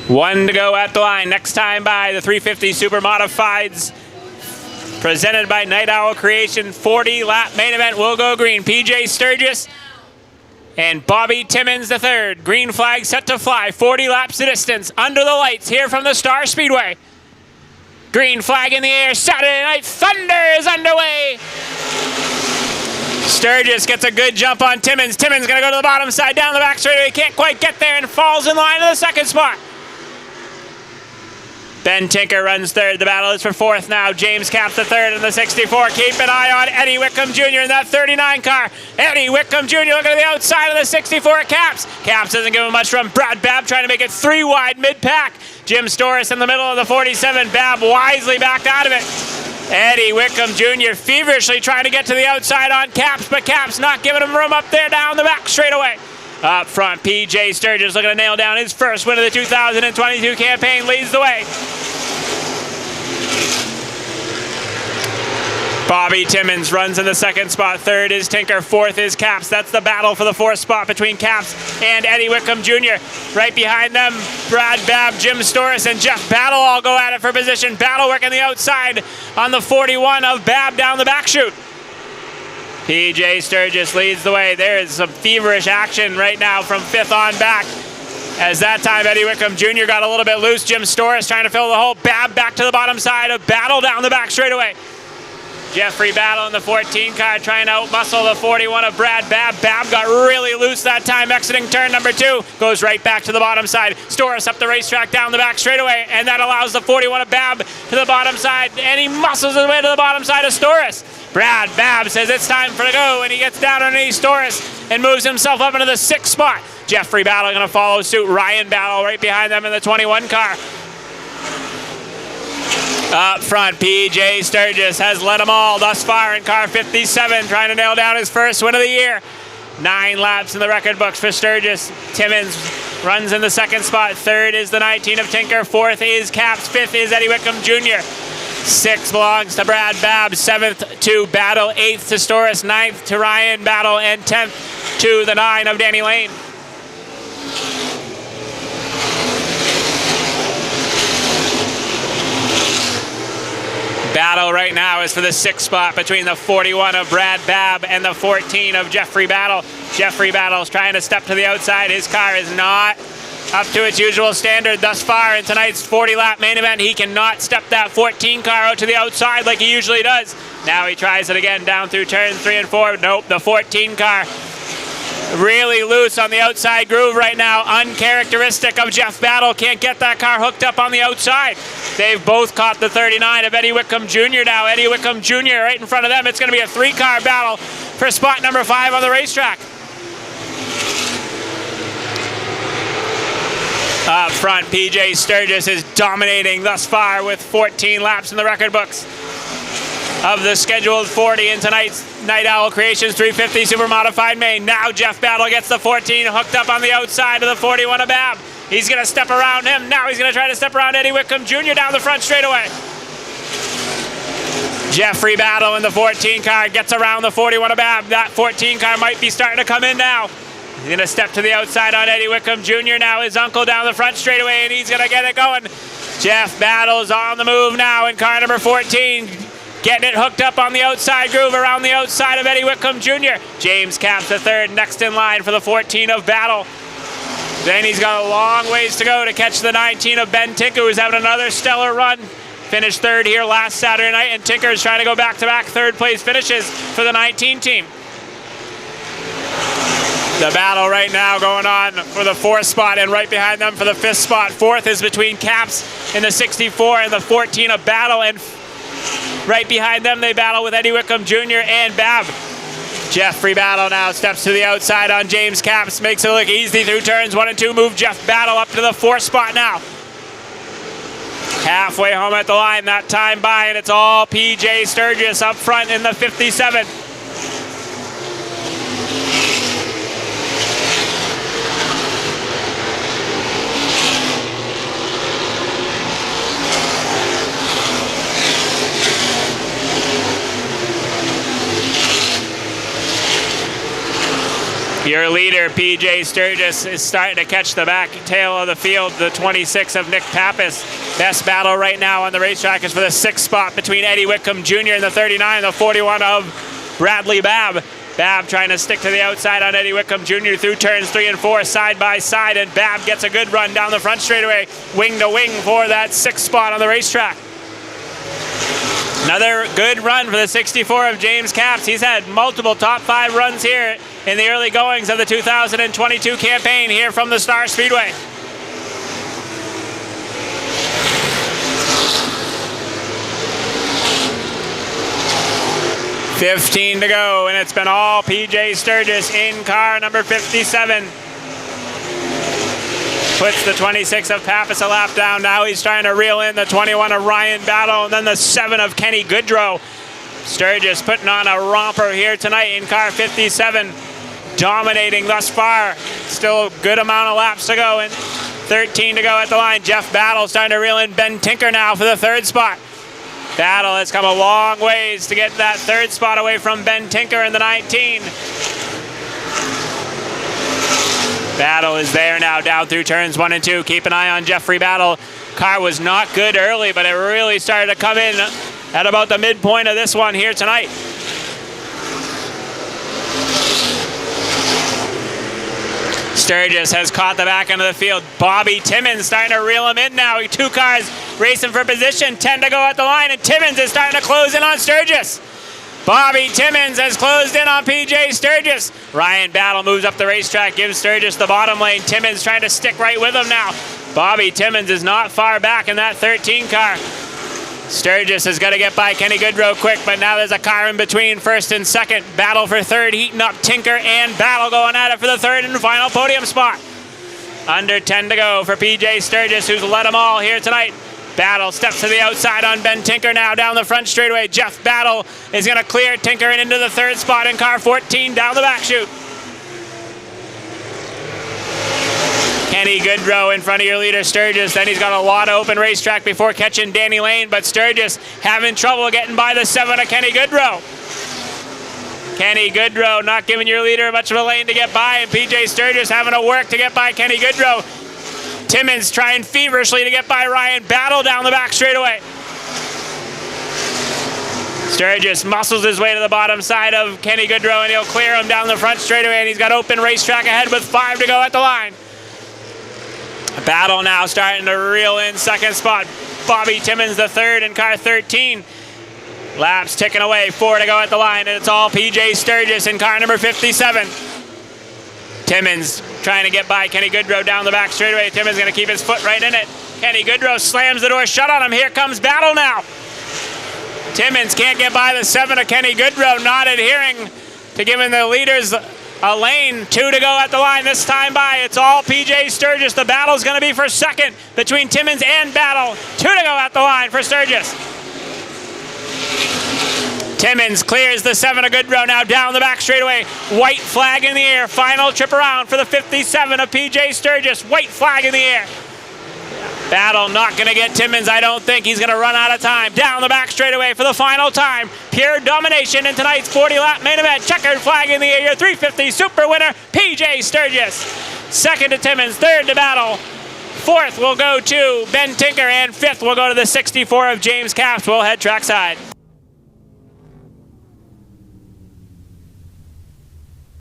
One to go at the line. Next time by the 350 Supermodifieds. Presented by Night Owl Creation. 40-lap main event will go green. PJ Sturgis and Bobby Timmons III. Green flag set to fly. 40 laps the distance. Under the lights here from the Star Speedway. Green flag in the air. Saturday Night Thunder is underway. Sturgis gets a good jump on Timmons. Timmons going to go to the bottom side, down the back straightaway. Can't quite get there and falls in line to the second spot. Ben Tinker runs third. The battle is for fourth now. James Capps the third in the 64. Keep an eye on Eddie Wickham Jr. in that 39 car. Eddie Wickham Jr. looking at the outside of the 64 Capps. Capps doesn't give him much from Brad Babb trying to make it 3 wide mid-pack. Jim Storis in the middle of the 47. Babb wisely backed out of it. Eddie Wickham Jr. feverishly trying to get to the outside on Capps, but Capps not giving him room up there down the back straightaway. Up front, PJ Sturgis looking to nail down his first win of the 2022 campaign, leads the way. Bobby Timmons runs in the second spot. Third is Tinker. Fourth is Capps. That's the battle for the fourth spot between Capps and Eddie Wickham Jr. Right behind them, Brad Babb, Jim Storis, and Jeff Battle all go at it for position. Battle working the outside on the 41 of Babb down the back chute. PJ Sturgis leads the way. There is some feverish action right now from fifth on back. As that time, Eddie Wickham Jr. got a little bit loose. Jim Storis trying to fill the hole. Babb back to the bottom side of Battle down the back straightaway. Jeffrey Battle in the 14 car trying to outmuscle the 41 of Brad Babb. Babb got really loose that time, exiting turn number 2. Goes right back to the bottom side. Storis up the racetrack down the back straightaway, and that allows the 41 of Babb to the bottom side, and he muscles his way to the bottom side of Storis. Brad Babb says it's time for the go, and he gets down underneath Storis and moves himself up into the 6th spot. Jeffrey Battle going to follow suit. Ryan Battle right behind them in the 21 car. Up front, PJ Sturgis has led them all thus far in car 57, trying to nail down his first win of the year. 9 laps in the record books for Sturgis. Timmons runs in the 2nd spot. 3rd is the 19 of Tinker. 4th is Capps. 5th is Eddie Wickham Jr. 6th belongs to Brad Babb. 7th to Battle. 8th to Storis. 9th to Ryan Battle. And 10th to the 9 of Danny Lane. Battle right now is for the 6th spot between the 41 of Brad Babb and the 14 of Jeffrey Battle. Jeffrey Battle's trying to step to the outside. His car is not up to its usual standard thus far in tonight's 40-lap main event. He cannot step that 14 car out to the outside like he usually does. Now he tries it again down through turns 3 and 4. Nope, the 14 car really loose on the outside groove right now. Uncharacteristic of Jeff Battle. Can't get that car hooked up on the outside. They've both caught the 39 of Eddie Wickham Jr. now. Eddie Wickham Jr. right in front of them. It's going to be a 3-car battle for spot number 5 on the racetrack. Up front, PJ Sturgis is dominating thus far with 14 laps in the record books of the scheduled 40 in tonight's Night Owl Creations 350 Supermodified main. Now Jeff Battle gets the 14 hooked up on the outside of the 41 of Babb. He's going to step around him. Now he's going to try to step around Eddie Wickham Jr. down the front straightaway. Jeffrey Battle in the 14 car gets around the 41 of Babb. That 14 car might be starting to come in now. He's going to step to the outside on Eddie Wickham Jr. now. His uncle down the front straightaway, and he's going to get it going. Jeff Battle's on the move now in car number 14. Getting it hooked up on the outside groove around the outside of Eddie Wickham Jr. James Capps the 3rd, next in line for the 14 of Battle. Then he's got a long ways to go to catch the 19 of Ben Tinker, who's having another stellar run. Finished 3rd here last Saturday night, and Tinker is trying to go back-to-back 3rd place finishes for the 19 team. The battle right now going on for the 4th spot, and right behind them for the 5th spot. 4th is between Capps in the 64 and the 14 of Battle, and right behind them they battle with Eddie Wickham Jr. and Babb. Jeffrey Battle now steps to the outside on James Capps, makes it look easy through turns 1 and 2. Move Jeff Battle up to the 4th spot now. Halfway home at the line that time by, and it's all PJ Sturgis up front in the 57. Your leader, PJ Sturgis, is starting to catch the back tail of the field, the 26 of Nick Pappas. Best battle right now on the racetrack is for the 6th spot between Eddie Whitcomb Jr. and the 39, the 41 of Bradley Babb. Babb trying to stick to the outside on Eddie Whitcomb Jr. through turns 3 and 4, side by side, and Babb gets a good run down the front straightaway, wing to wing for that 6th spot on the racetrack. Another good run for the 64 of James Capps. He's had multiple top 5 runs here in the early goings of the 2022 campaign here from the Star Speedway. $15 to go, and it's been all PJ Sturgis in car number 57. Puts the 26 of Pappas a lap down. Now he's trying to reel in the 21 of Ryan Battle, and then the 7 of Kenny Goodrow. Sturgis putting on a romper here tonight in car 57, dominating thus far. Still a good amount of laps to go, and 13 to go at the line. Jeff Battle starting to reel in Ben Tinker now for the 3rd spot. Battle has come a long ways to get that 3rd spot away from Ben Tinker in the 19. Battle is there now, down through turns 1 and 2. Keep an eye on Jeffrey Battle. Car was not good early, but it really started to come in at about the midpoint of this one here tonight. Sturgis has caught the back end of the field. Bobby Timmons starting to reel him in now. 2 cars racing for position, 10 to go at the line, and Timmons is starting to close in on Sturgis. Bobby Timmons has closed in on PJ Sturgis. Ryan Battle moves up the racetrack, gives Sturgis the bottom lane. Timmons trying to stick right with him now. Bobby Timmons is not far back in that 13 car. Sturgis has got to get by Kenny Goodrow quick, but now there's a car in between 1st and 2nd. Battle for 3rd, heating up. Tinker and Battle going at it for the 3rd and final podium spot. Under 10 to go for PJ Sturgis, who's led them all here tonight. Battle steps to the outside on Ben Tinker now down the front straightaway. Jeff Battle is going to clear Tinker and into the 3rd spot in car 14 down the back chute. Kenny Goodrow in front of your leader Sturgis. Then he's got a lot of open racetrack before catching Danny Lane, but Sturgis having trouble getting by the 7 of Kenny Goodrow. Kenny Goodrow not giving your leader much of a lane to get by, and PJ Sturgis having to work to get by Kenny Goodrow. Timmons trying feverishly to get by Ryan Battle down the back straightaway. Sturgis muscles his way to the bottom side of Kenny Goodrow, and he'll clear him down the front straightaway, and he's got open racetrack ahead with 5 to go at the line. Battle now starting to reel in 2nd spot. Bobby Timmons the 3rd in car 13. Laps ticking away, 4 to go at the line, and it's all PJ Sturgis in car number 57. Timmons trying to get by Kenny Goodrow down the back straightaway. Timmons going to keep his foot right in it. Kenny Goodrow slams the door shut on him. Here comes Battle now. Timmons can't get by the 7 of Kenny Goodrow, not adhering to giving the leaders a lane. 2 to go at the line this time by. It's all PJ Sturgis. The battle's going to be for 2nd between Timmons and Battle. 2 to go at the line for Sturgis. Timmons clears the 7 of Goodrow now down the back straightaway. White flag in the air. Final trip around for the 57 of PJ Sturgis. White flag in the air. Battle not going to get Timmons, I don't think. He's going to run out of time. Down the back straightaway for the final time. Pure domination in tonight's 40-lap main event. Checkered flag in the air. Your 350 super winner, PJ Sturgis. 2nd to Timmons, 3rd to Battle. 4th will go to Ben Tinker, and 5th will go to the 64 of James Capps. We'll head trackside.